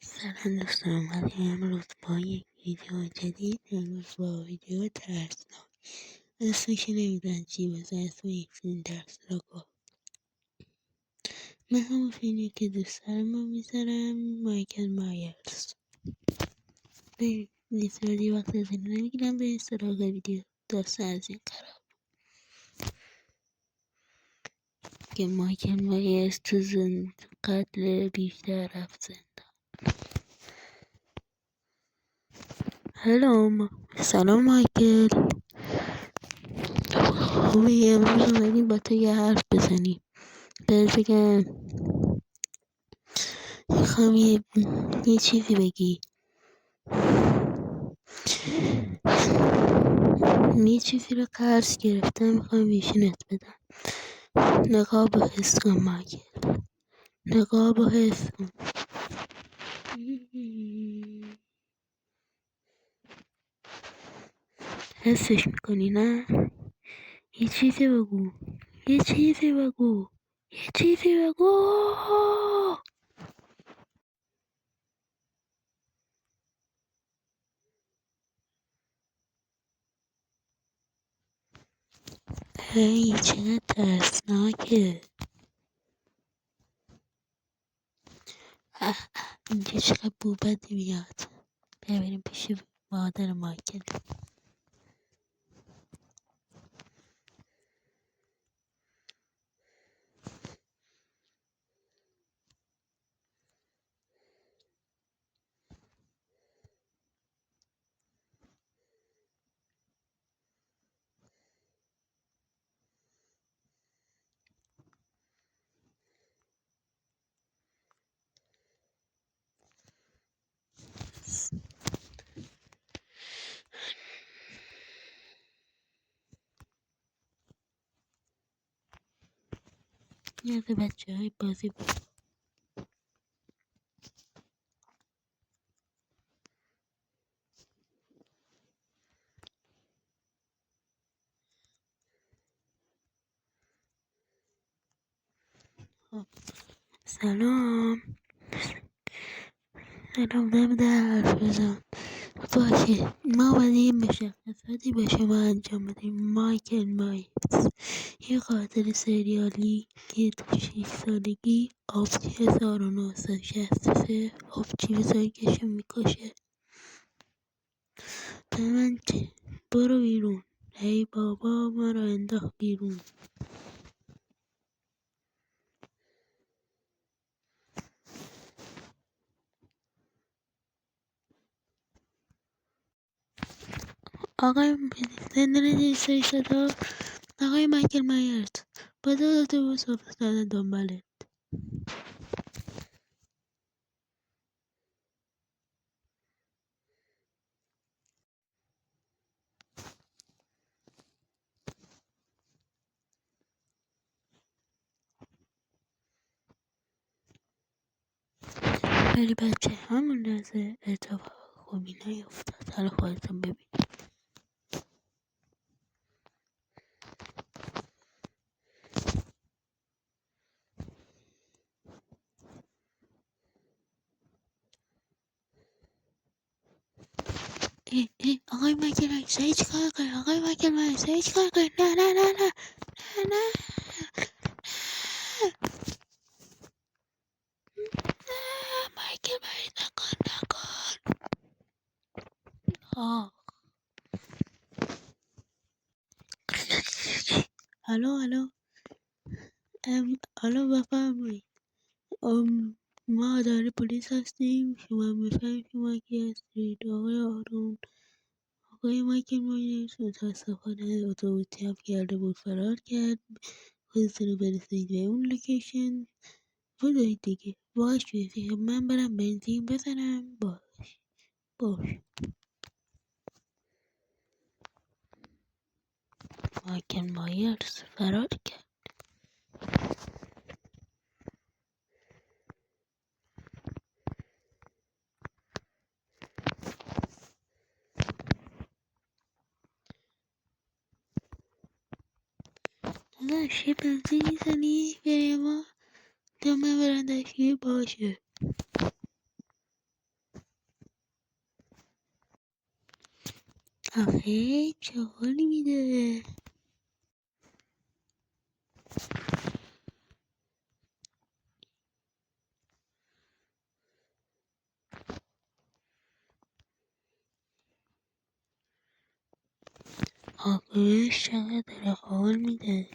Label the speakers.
Speaker 1: سلام دوستان، اومدیم امروز با یک ویدیو جدید. امروز با ویدیو ترسناک اسمش نمیدونم چی بزن، اسم یک فیلم ترسناک. من همون فیلمی که دوست دارم رو میذارم، مایکل مایرز. به زیادی وقت از این نمیگیرم، به سراغ ویدیو. داستان از این قرار که مایکل مایرز تو قتل بیشتر رفت زندان. سلام مایکل، خوبی؟ امروز اومدیم با تو یه حرف بزنیم. بهت بگم میخوام یه چیزی بگی، یه چیزی رو قرض گرفتم، میخوام بیشونت بدم. نقاب و حس کن مایکل، نقاب و حس کن. حسش میکنی نه؟ یه چیزی بگو، یه چیزی بگو، یه چیزی بگو. هی چقدر ترسناکه. اینجا چقدر بو بدی میاد. بریم پیش مادر مایکل. یاد بچه های بازی بود. خب. سلام نمیده حرف بزن. باشه، ما باید یه مشخصاتی به شما انجام بدیم. مایکل مایرز یه قاتل سریالی که تو 6 سالگی آبجی 1963 آبجی به زنگشو میکشه. به من چه؟ برو بیرون. ای بابا، ما رو انداخت بیرون. آقای زندان دیستری شده. آقای مایکل مایرز با دو اتوبوس افتادن دنباله. ولی بچه همون لحظه اتفاق خوبی نیفتاد. حالا خودتون ببین. آقای مایکل مایرز چیکار کنی؟ آقای مایکل مایرز چیکار کنی؟ نه نه نه نه نه نه مایکل مایرز نکن. الو الو بفرمایید. ما اداره پلیس هستیم. شما میفهمید شما کی هستید؟ آقای آرون. آقای مایکل مایرز متاسفانه اتوبوسی هم کرده بود فرار کرد. خودتون رو برسید به اون لوکیشن. بذارید دیگه. باشه من برم بنزین بزنم. باش مایکل مایرز فرار کرد. داداش یه بنزین میزنی بریم؟ ما تا من برندشی. باشه آخه چه حالی میده. آقایش چقدر حال میده.